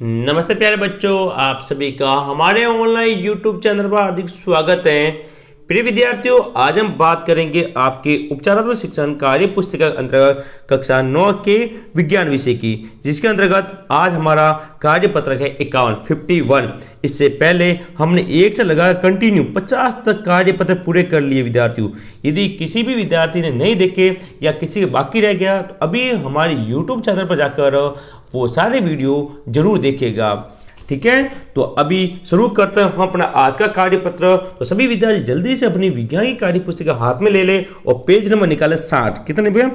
नमस्ते प्यारे बच्चों, आप सभी का हमारे ऑनलाइन यूट्यूब चैनल पर हार्दिक स्वागत है। प्रिय विद्यार्थियों, आज हम बात करेंगे आपके उपचारात्मक शिक्षण कार्य पुस्तिका अंतर्गत कक्षा 9 के विज्ञान विषय की, जिसके अंतर्गत आज हमारा कार्य पत्रक है 51। इससे पहले हमने एक से लगा कंटिन्यू 50 तक कार्य पत्र पूरे कर लिए विद्यार्थियों। यदि किसी भी विद्यार्थी ने नहीं देखे या किसी के बाकी रह गया तो अभी हमारे यूट्यूब चैनल पर जाकर वो सारे वीडियो जरूर देखिएगा। ठीक है, तो अभी शुरू करते हैं हम अपना आज का कार्य पत्र। तो सभी विद्यार्थी जल्दी से अपनी विज्ञान की कार्य पुस्तिका हाथ में ले ले और पेज नंबर निकाले 60। कितने भैया?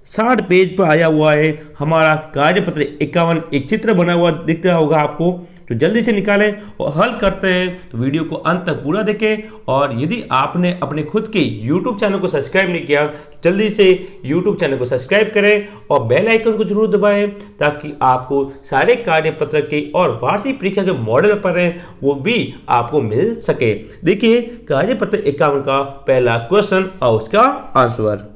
60 पेज पर आया हुआ है हमारा कार्य पत्र 51। एक चित्र बना हुआ दिख रहा होगा आपको, तो जल्दी से निकालें और हल करते हैं। तो वीडियो को अंत तक पूरा देखें और यदि आपने अपने खुद के YouTube चैनल को सब्सक्राइब नहीं किया तो जल्दी से YouTube चैनल को सब्सक्राइब करें और बेल आइकन को जरूर दबाएं, ताकि आपको सारे कार्य पत्र के और वार्षिक परीक्षा के मॉडल पर हैं वो भी आपको मिल सके। देखिए कार्य पत्र 51 का पहला क्वेश्चन और उसका आंसर।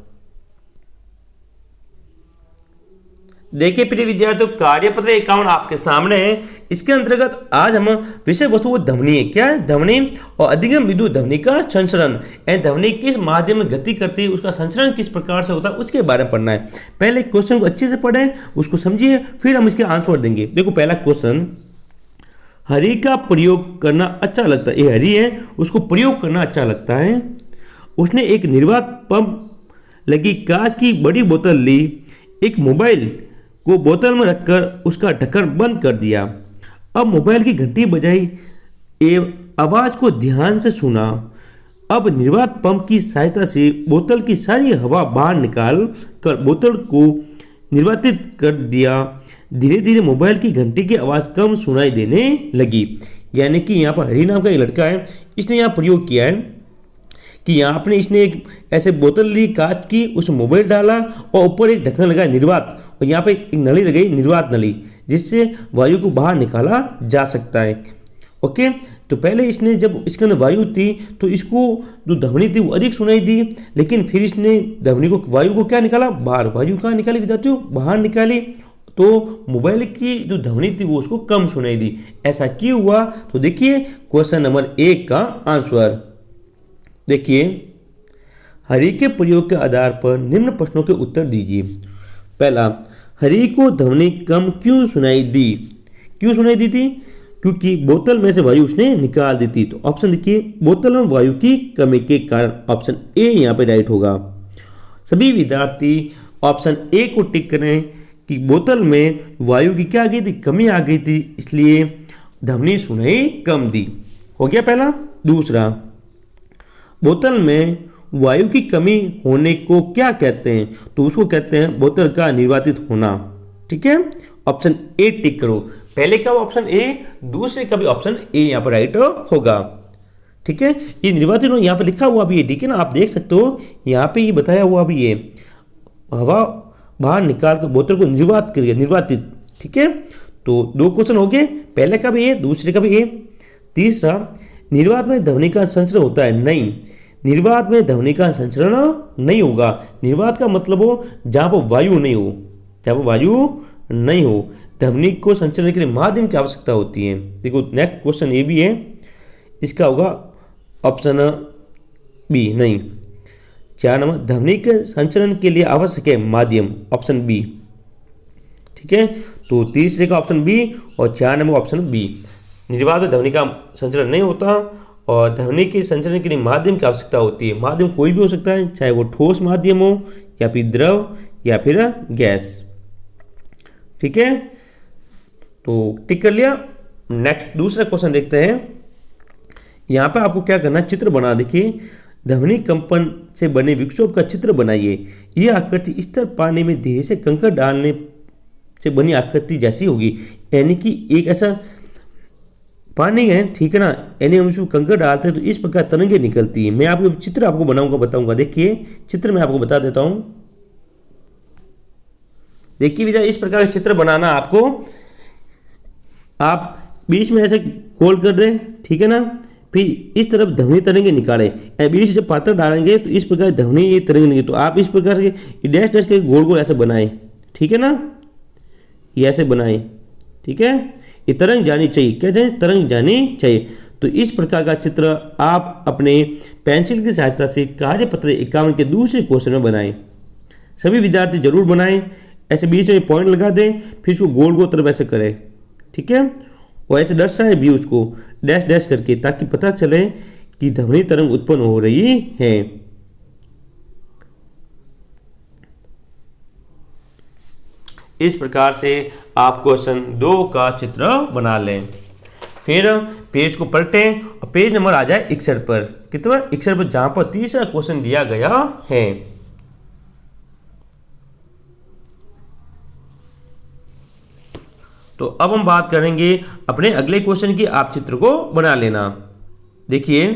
देखिए प्रिय विद्यार्थियों, कार्यपत्र 51 आपके सामने है। इसके अंतर्गत आज हम विषय वस्तु ध्वनि है। क्या है? ध्वनि और अधिगम विद्युत ध्वनि का संचरण। ध्वनि किस माध्यम में गति करती है, उसका संचरण किस प्रकार से होता है, उसके बारे में पढ़ना है। पहले क्वेश्चन को अच्छे से पढ़ें, उसको समझिए, फिर हम इसके आंसर देंगे। देखो पहला क्वेश्चन, हरी का प्रयोग करना अच्छा लगता है। ये हरी है, उसको प्रयोग करना अच्छा लगता है। उसने एक निर्वात पंप लगी कांच की बड़ी बोतल ली, एक मोबाइल को बोतल में रखकर उसका ढक्कन बंद कर दिया। अब मोबाइल की घंटी बजाई एवं आवाज को ध्यान से सुना। अब निर्वात पंप की सहायता से बोतल की सारी हवा बाहर निकाल कर बोतल को निर्वातित कर दिया। धीरे धीरे मोबाइल की घंटी की आवाज कम सुनाई देने लगी। यानी कि यहाँ पर हरी नाम का एक लड़का है, इसने यहाँ प्रयोग किया है कि यहाँ पर इसने एक ऐसे बोतल ली कांच की, उसमें मोबाइल डाला और ऊपर एक ढक्कन लगाया निर्वात, और यहाँ पे एक नली लगाई निर्वात नली, जिससे वायु को बाहर निकाला जा सकता है। ओके, तो पहले इसने जब इसके अंदर वायु थी तो इसको जो ध्वनि थी वो अधिक सुनाई दी, लेकिन फिर इसने ध्वनि को वायु को क्या निकाला? बाहर। वायु कहाँ निकाली विद्यार्थियों? बाहर निकाली। तो मोबाइल की जो ध्वनि थी वो उसको कम सुनाई दी। ऐसा क्यों हुआ? तो देखिए क्वेश्चन नंबर 1 का आंसर। देखिए, हरि के प्रयोग के आधार पर निम्न प्रश्नों के उत्तर दीजिए। पहला, हरि को ध्वनि कम क्यों सुनाई दी? क्यों सुनाई दी थी? क्योंकि बोतल में से वायु उसने निकाल दी थी। तो ऑप्शन देखिए, बोतल में वायु की कमी के कारण। ऑप्शन ए यहाँ पे राइट होगा। सभी विद्यार्थी ऑप्शन ए को टिक करें कि बोतल में वायु की क्या आ गई थी? कमी आ गई थी, इसलिए ध्वनि सुनाई कम दी। हो गया पहला। दूसरा, बोतल में वायु की कमी होने को क्या कहते हैं? तो उसको कहते हैं बोतल का निर्वातित होना। ठीक है, ऑप्शन ए टिक करो। पहले का ऑप्शन ए, दूसरे का भी ऑप्शन ए यहाँ पर राइट होगा। ठीक है, ये निर्वातित यहाँ पे लिखा हुआ भी है। ठीक है ना, आप देख सकते हो यहाँ पे ये बताया हुआ भी है, हवा बाहर निकाल कर बोतल को निर्वात करिए, निर्वातित। ठीक है, तो 2 क्वेश्चन हो गए, पहले का भी ए, दूसरे का भी ए। तीसरा, निर्वात में ध्वनि का संचरण होता है? नहीं, निर्वात में ध्वनि का संचरण नहीं होगा। निर्वात का मतलब हो जहाँ पर वायु नहीं हो, जहाँ पर वायु नहीं हो। ध्वनि को संचरण के लिए माध्यम की आवश्यकता होती है। देखो नेक्स्ट क्वेश्चन ये भी है, इसका होगा ऑप्शन बी। नहीं, 4 नंबर, ध्वनि के संचरण के लिए आवश्यक है माध्यम, ऑप्शन बी। ठीक है, तो तीसरे का ऑप्शन बी और 4 नंबर ऑप्शन बी। निर्वात में ध्वनि का संचरण नहीं होता और ध्वनि के संचरण के लिए माध्यम की आवश्यकता होती है। माध्यम कोई भी हो सकता है, चाहे वो ठोस माध्यम हो या फिर द्रव या फिर गैस। ठीक है, तो टिक कर लिया। नेक्स्ट दूसरा क्वेश्चन देखते हैं। यहाँ पे आपको क्या करना है? चित्र बना। देखिए, ध्वनि कंपन से बने विक्षोभ का चित्र बनाइए। यह आकृति स्तर पानी में धीरे से कंकड़ डालने से बनी आकृति जैसी होगी। यानी कि एक ऐसा पानी है, ठीक है ना, यानी हम उसमें कंकड़ डालते हैं तो इस प्रकार तरंगे निकलती है। मैं आपको चित्र आपको बनाऊंगा, बताऊंगा। देखिए चित्र मैं आपको बता देता हूं। देखिए विद्या, इस प्रकार का चित्र बनाना आपको, आप बीच में ऐसे गोल कर दें, ठीक है ना, फिर इस तरफ ध्वनि तरंगे निकालें। बीच से जब पात्र डालेंगे तो इस प्रकार ध्वनि ये तरंगे निकलेंगे। तो आप इस प्रकार से डैश डैश के गोल गोल ऐसे बनाएं, ठीक है ना। ये ऐसे बनाएं, ठीक है। ये तरंग जानी चाहिए, क्या चाहिए, तरंग जानी चाहिए। तो इस प्रकार का चित्र आप अपने पेंसिल की सहायता से कार्यपत्र 51 के दूसरे क्वेश्चन में बनाएं। सभी विद्यार्थी जरूर बनाएं, ऐसे बीच में पॉइंट लगा दें, फिर उसको गोल गोल तरफ ऐसे करें, ठीक है। और ऐसे दर्शाए भी उसको डैश डैश करके, ताकि पता चले कि ध्वनि तरंग उत्पन्न हो रही है। इस प्रकार से आप क्वेश्चन 2 का चित्र बना लें। फिर पेज को पलटें और पेज नंबर आ जाए 61 पर, कितना 61 पर, जहां पर तीसरा क्वेश्चन दिया गया है। तो अब हम बात करेंगे अपने अगले क्वेश्चन की। आप चित्र को बना लेना। देखिए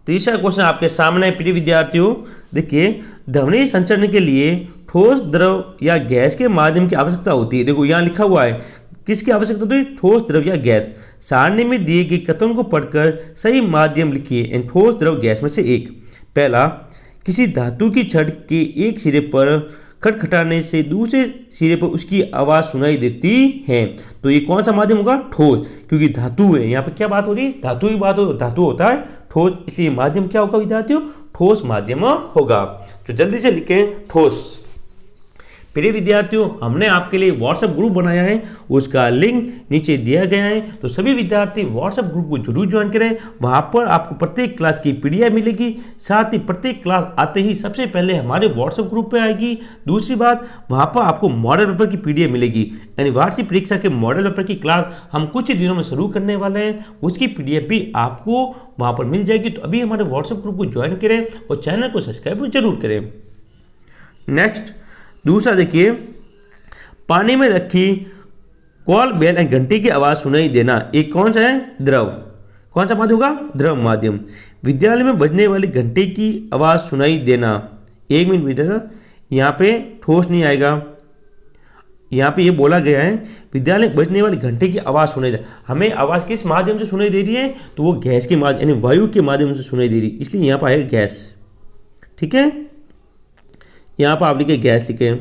तीसरा क्वेश्चन आपके सामने है प्रिय विद्यार्थियों। देखिए ध्वनि संचरण के लिए ठोस, द्रव या गैस के माध्यम की आवश्यकता होती है। देखो यहाँ लिखा हुआ है किसकी आवश्यकता होती है, ठोस, द्रव या गैस। सारणी में दिए गए कथन को पढ़कर सही माध्यम लिखिए। ठोस, द्रव, गैस में से एक। पहला, किसी धातु की छड़ के एक सिरे पर खटखटाने से दूसरे सिरे पर उसकी आवाज़ सुनाई देती है। तो ये कौन सा माध्यम होगा, ठोस, क्योंकि धातु है। यहाँ पर क्या बात हो रही है, धातु की बात हो, धातु होता है ठोस, इसलिए माध्यम क्या होगा विद्यार्थियों, ठोस माध्यम होगा। तो जल्दी से लिखें ठोस। प्रिय विद्यार्थियों हमने आपके लिए व्हाट्सएप ग्रुप बनाया है, उसका लिंक नीचे दिया गया है। तो सभी विद्यार्थी व्हाट्सएप ग्रुप को जरूर ज्वाइन करें। वहाँ पर आपको प्रत्येक क्लास की पीडीएफ मिलेगी। साथ ही प्रत्येक क्लास आते ही सबसे पहले हमारे व्हाट्सएप ग्रुप पे आएगी। दूसरी बात, वहाँ पर आपको मॉडल पेपर की पीडीएफ मिलेगी, यानी वार्षिक परीक्षा के मॉडल पेपर की क्लास हम कुछ ही दिनों में शुरू करने वाले हैं। उसकी पीडीएफ भी आपको वहाँ पर मिल जाएगी। तो अभी हमारे व्हाट्सएप ग्रुप को ज्वाइन करें और चैनल को सब्सक्राइब जरूर करें। नेक्स्ट दूसरा देखिए, पानी में रखी कॉल बेल या घंटी की आवाज़ सुनाई देना। एक कौन सा है, द्रव। कौन सा माध्यम होगा, द्रव माध्यम। विद्यालय में बजने वाली घंटी की आवाज़ सुनाई देना। एक मिनट बेटा, यहाँ पे ठोस नहीं आएगा। यहाँ पे ये बोला गया है विद्यालय में बजने वाली घंटी की आवाज़ सुनाई दे। हमें आवाज़ किस माध्यम से सुनाई दे रही है, तो वो गैस के माध्यम, यानी वायु के माध्यम से सुनाई दे रही है, इसलिए यहाँ पर आएगा गैस, ठीक है। यहाँ पर आप लिखे गैस, लिखे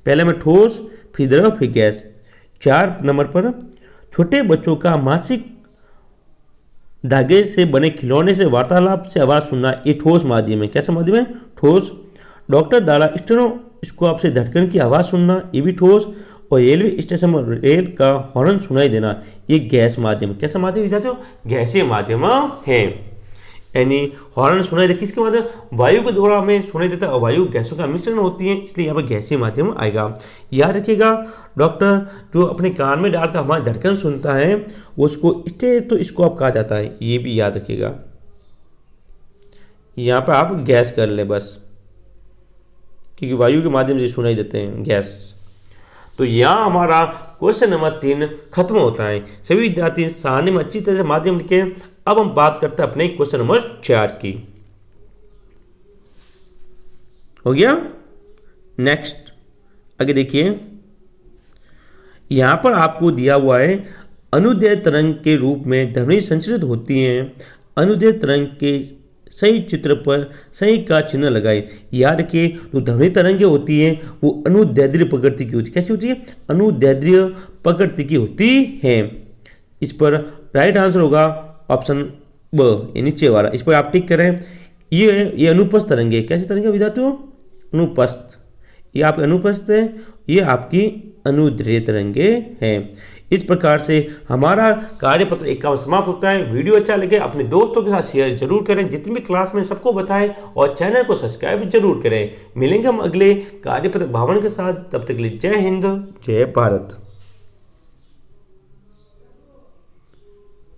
पहले में ठोस, फिर द्रव, फिर गैस। 4 नंबर पर, छोटे बच्चों का मासिक धागे से बने खिलौने से वार्तालाप से आवाज़ सुनना, ये ठोस माध्यम है। कैसा माध्यम है, ठोस। डॉक्टर द्वारा स्टेनोस्कोप से धड़कन की आवाज़ सुनना, ये भी ठोस। और रेलवे स्टेशन पर रेल का हॉर्न सुनाई देना, ये गैस माध्यम। कैसा माध्यम विद्यार्थियों, गैसीय माध्यम है। यानी हॉर्न सुनाई दे किसके माध्यम, वायु के द्वारा हमें सुनाई देता है। वायु गैसों का मिश्रण होती है, इसलिए यहाँ पर गैसीय माध्यम आएगा। याद रखिएगा, डॉक्टर जो अपने कान में डालकर हमारी धड़कन सुनता है उसको स्टेथोस्कोप कहा जाता है, ये भी याद रखिएगा। यहाँ पर आप गैस कर ले बस, क्योंकि वायु के माध्यम से सुनाई देते हैं, गैस। तो यहाँ हमारा क्वेश्चन नंबर 3 खत्म होता है। सभी विद्यार्थी सारणी में अच्छी तरह से माध्यम लिखे। अब हम बात करते हैं अपने क्वेश्चन नंबर 4 की। हो गया। नेक्स्ट आगे देखिए, यहां पर आपको दिया हुआ है अनुदैर्घ्य तरंग के रूप में ध्वनि संचरित होती है। अनुदैर्घ्य तरंग के सही चित्र पर सही का चिन्ह लगाए। याद रखिए, जो ध्वनि तरंगें होती हैं वो अनुदैर्घ्य प्रकृति की होती है। कैसी होती है, अनुदैर्घ्य प्रकृति की होती है। इस पर राइट आंसर होगा ऑप्शन ब, ये नीचे वाला। इस पर आप टिक करें। ये अनुपस्थ तरंगे, कैसी तरंगे विद्यार्थियों, अनुपस्थ। ये आपकी अनुपस्थ है, ये आपकी अनुदैर्घ्य तरंगे हैं। इस प्रकार से हमारा कार्यपत्र 51 समाप्त होता है। वीडियो अच्छा लगे अपने दोस्तों के साथ शेयर जरूर करें, जितनी भी क्लास में सबको बताएं, और चैनल को सब्सक्राइब जरूर करें। मिलेंगे हम अगले कार्यपत्र 52 के साथ, तब तक के लिए जय हिंद, जय भारत।